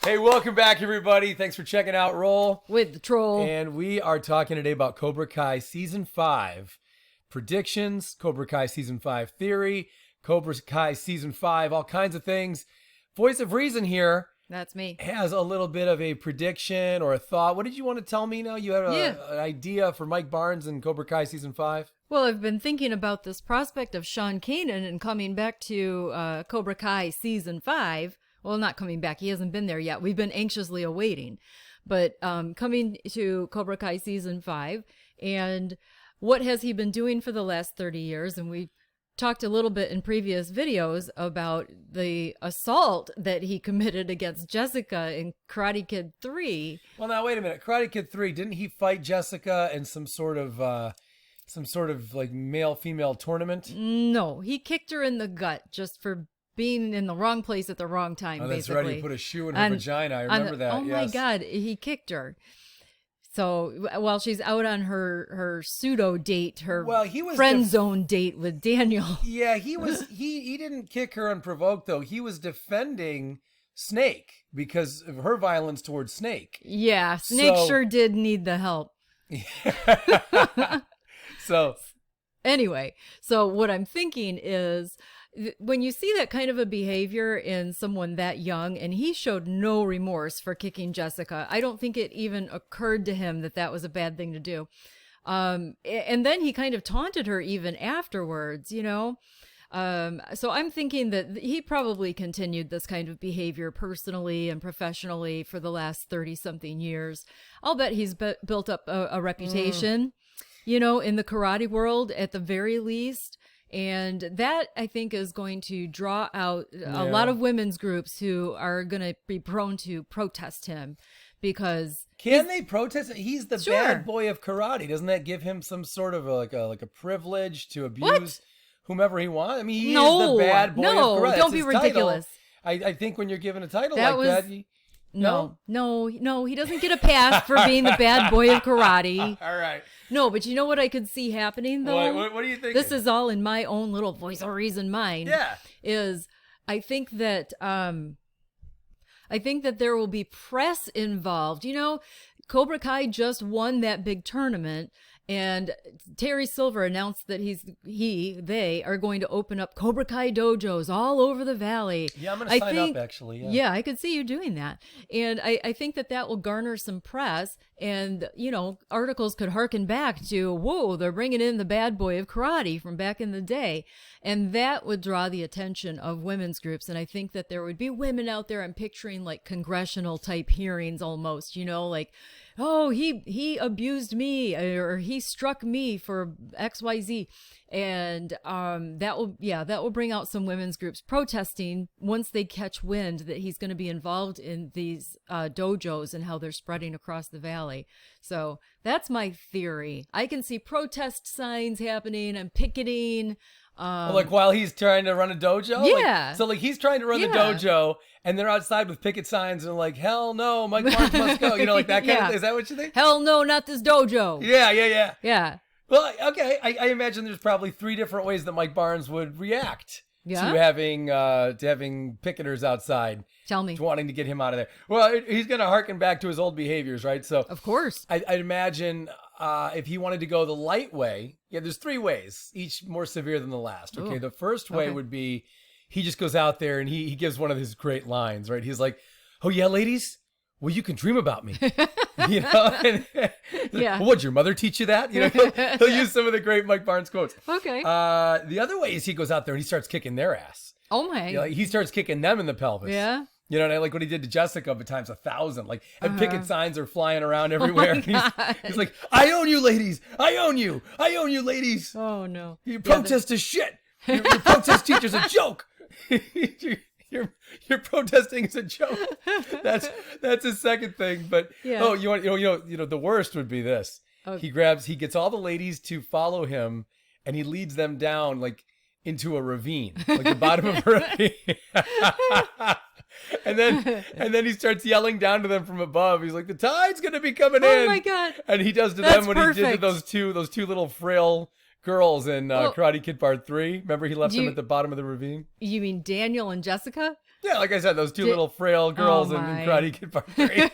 Hey, welcome back, everybody. Thanks for checking out Roll with the Troll. And we are talking today about Cobra Kai Season 5 predictions, Cobra Kai Season 5 theory, Cobra Kai Season 5, all kinds of things. Voice of Reason here. That's me. Has a little bit of a prediction or a thought. What did you want to tell me now? You had an idea for Mike Barnes and Cobra Kai Season 5? Well, I've been thinking about this prospect of Sean Kanan and coming back to Cobra Kai Season 5. Well, not coming back. He hasn't been there yet. We've been anxiously awaiting. But coming to Cobra Kai Season 5. And what has he been doing for the last 30 years? And we talked a little bit in previous videos about the assault that he committed against Jessica in Karate Kid 3. Well, now, wait a minute. Karate Kid 3, didn't he fight Jessica in some sort of like male-female tournament? No, he kicked her in the gut just for being in the wrong place at the wrong time, basically. That's right. He put a shoe in her vagina. I remember that. Oh, my God. He kicked her. So while she's out on her pseudo date, her friend zone date with Daniel. Yeah, he didn't kick her unprovoked, though. He was defending Snake because of her violence towards Snake. Yeah, Snake sure did need the help. So anyway, so what I'm thinking is, when you see that kind of a behavior in someone that young, and he showed no remorse for kicking Jessica, I don't think it even occurred to him that that was a bad thing to do. And then he kind of taunted her even afterwards, you know? So I'm thinking that he probably continued this kind of behavior personally and professionally for the last 30-something years. I'll bet he's built up a reputation, you know, in the karate world at the very least. And that, I think, is going to draw out a lot of women's groups who are going to be prone to protest him because... Can they protest? He's the bad boy of karate. Doesn't that give him some sort of like a privilege to abuse whomever he wants? I mean, he is the bad boy of karate. No, don't be ridiculous. I think when you're given a title that... No, he doesn't get a pass for being the bad boy of karate. All right. No, but you know what I could see happening, though? What do you think? This is all in my own little voice of reason mind. Yeah. I think that there will be press involved. You know, Cobra Kai just won that big tournament. And Terry Silver announced that they are going to open up Cobra Kai dojos all over the valley. Yeah, I'm going to sign up, actually. Yeah, I could see you doing that. And I think that will garner some press. And, you know, articles could harken back to, whoa, they're bringing in the bad boy of karate from back in the day. And that would draw the attention of women's groups. And I think that there would be women out there, I'm picturing like congressional type hearings almost, you know, like, oh, he abused me or he struck me for XYZ. And that will bring out some women's groups protesting once they catch wind that he's going to be involved in these dojos and how they're spreading across the valley. So that's my theory. I can see protest signs happening and picketing. Like while he's trying to run a dojo? Yeah. So he's trying to run the dojo and they're outside with picket signs and like, hell no, Mike Barnes must go. You know, like that kind of, is that what you think? Hell no, not this dojo. Yeah. Well, okay. I imagine there's probably 3 different ways that Mike Barnes would react to having picketers outside. Tell me. Wanting to get him out of there. Well, he's going to harken back to his old behaviors, right? So of course. I'd imagine if he wanted to go the light way, there's 3 ways, each more severe than the last. Okay. Ooh. The first way would be he just goes out there and he gives one of his great lines, right? He's like, oh yeah, ladies, well, you can dream about me. You know? Well, what'd your mother teach you that? You know, he'll use some of the great Mike Barnes quotes. Okay. The other way is he goes out there and he starts kicking their ass. Oh my. You know, he starts kicking them in the pelvis. Yeah. You know, and like what he did to Jessica, but times 1,000. Like, and picket signs are flying around everywhere. He's like, I own you, ladies. I own you. I own you, ladies. Oh, no. Your protest is shit. Your protest teacher's a joke. Your protesting is a joke. That's his second thing. But the worst would be this. Okay. He gets all the ladies to follow him, and he leads them down like into a ravine, like the bottom of a ravine. And then he starts yelling down to them from above. He's like, the tide's gonna be coming in. Oh my God. And he does to them what he did to those two little frail girls in Karate Kid Part 3. Remember he left them at the bottom of the ravine? You mean Daniel and Jessica? Yeah, like I said, those two little frail girls in Karate Kid Part 3.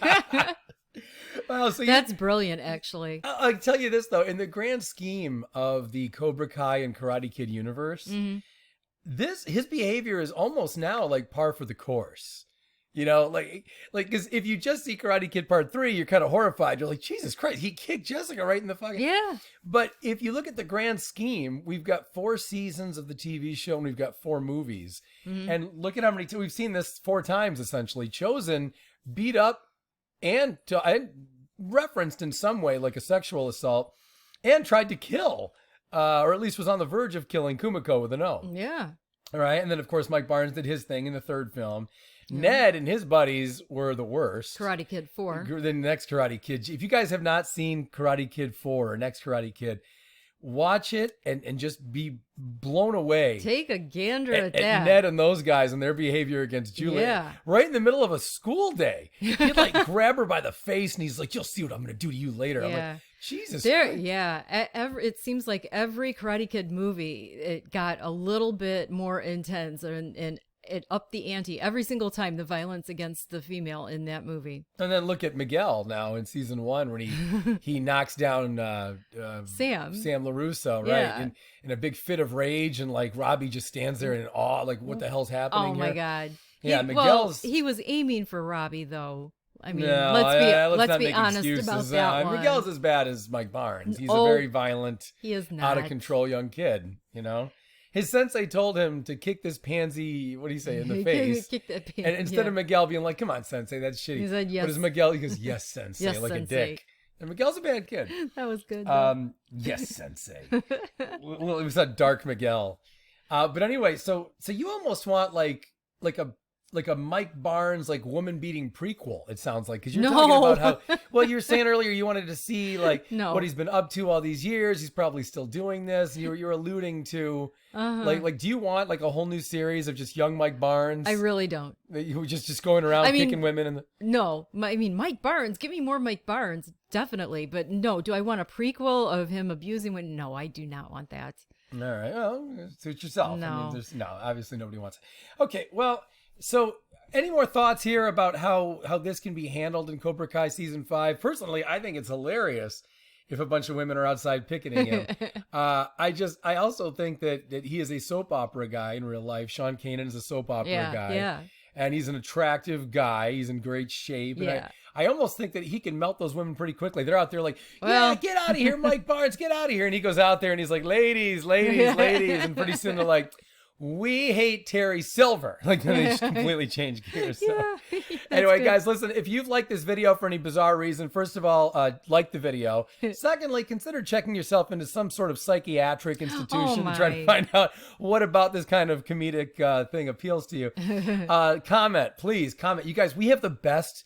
Well, so that's brilliant, actually. I'll tell you this, though. In the grand scheme of the Cobra Kai and Karate Kid universe, his behavior is almost now like par for the course. You know, like, because if you just see Karate Kid Part 3, you're kind of horrified. You're like, Jesus Christ, he kicked Jessica right in the fucking... Yeah. But if you look at the grand scheme, we've got 4 seasons of the TV show and we've got 4 movies. And look at how many... We've seen this 4 times, essentially. Chosen, beat up, and referenced in some way like a sexual assault, and tried to kill, or at least was on the verge of killing Kumiko with an O. Yeah. All right. And then, of course, Mike Barnes did his thing in the 3rd film. Ned and his buddies were the worst. Karate Kid 4. The next Karate Kid. If you guys have not seen Karate Kid 4 or Next Karate Kid, watch it and just be blown away. Take a gander at that. At Ned and those guys and their behavior against Julie. Yeah. Right in the middle of a school day. He'd like grab her by the face and he's like, you'll see what I'm going to do to you later. Yeah. I'm like, Jesus Christ. Yeah. It seems like every Karate Kid movie, it got a little bit more intense and it upped the ante every single time, the violence against the female in that movie. And then look at Miguel now in season 1 when he knocks down Sam LaRusso, right? Yeah. In a big fit of rage, and like Robbie just stands there in awe, like what the hell's happening here? Oh my God. Yeah, Miguel's... he was aiming for Robbie though. I mean, no, let's be honest about that one. Miguel's as bad as Mike Barnes. He's a very violent, he is not. out of control young kid, you know? His sensei told him to kick this pansy, what do you say, in the face? Kick that pansy, and instead of Miguel being like, come on, sensei, that's shitty. He said, yes. What does Miguel? He goes, yes, sensei, yes, like sensei. a dick. And Miguel's a bad kid. That was good. Yes, sensei. Well, it was that dark Miguel. But anyway, so you almost want like a Mike Barnes, like woman beating prequel, it sounds like, because you're talking about how, well, you were saying earlier you wanted to see like what he's been up to all these years. He's probably still doing this. You're alluding to like, do you want like a whole new series of just young Mike Barnes? I really don't. You just going around kicking women No, I mean, Mike Barnes, give me more Mike Barnes, definitely. But no, do I want a prequel of him abusing women? No, I do not want that. All right. Well, suit yourself. No. I mean, obviously nobody wants it. Okay. Well, so any more thoughts here about how this can be handled in Cobra Kai season 5? Personally, I think it's hilarious if a bunch of women are outside picketing him. I also think that he is a soap opera guy in real life. Sean Kanan is a soap opera guy. Yeah. And he's an attractive guy. He's in great shape. And I almost think that he can melt those women pretty quickly. They're out there like, get out of here, Mike Barnes, get out of here. And he goes out there and he's like, ladies. And pretty soon they're like, we hate Terry Silver. Like, they just completely change gears. So. Anyway, guys, listen, if you've liked this video for any bizarre reason, first of all, like the video. Secondly, consider checking yourself into some sort of psychiatric institution to try to find out what about this kind of comedic thing appeals to you. Comment, please, comment. You guys, we have the best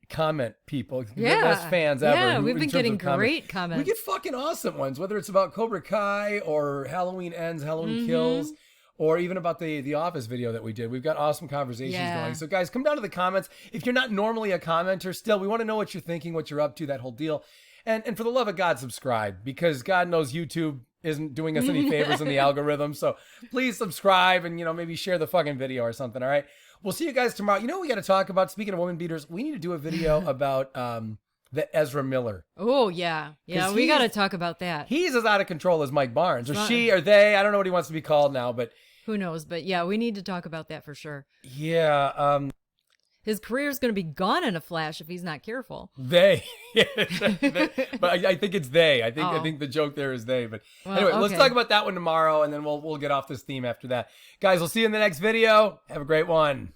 comment people, the best fans ever. Yeah, we've been getting great comments. We get fucking awesome ones, whether it's about Cobra Kai or Halloween Ends, Halloween Kills, or even about the Office video that we did. We've got awesome conversations going. So guys, come down to the comments. If you're not normally a commenter, still, we want to know what you're thinking, what you're up to, that whole deal. And for the love of God, subscribe, because God knows YouTube isn't doing us any favors in the algorithm. So please subscribe and, maybe share the fucking video or something. All right. We'll see you guys tomorrow. You know what we got to talk about? Speaking of woman beaters, we need to do a video about the Ezra Miller. Oh, yeah. Yeah, we got to talk about that. He's as out of control as Mike Barnes, or she, or they. I don't know what he wants to be called now, but... Who knows? But yeah, we need to talk about that for sure. Yeah. His career is going to be gone in a flash if he's not careful. They. But I think it's they. I think the joke there is they. But anyway, let's talk about that one tomorrow, and then we'll get off this theme after that. Guys, we'll see you in the next video. Have a great one.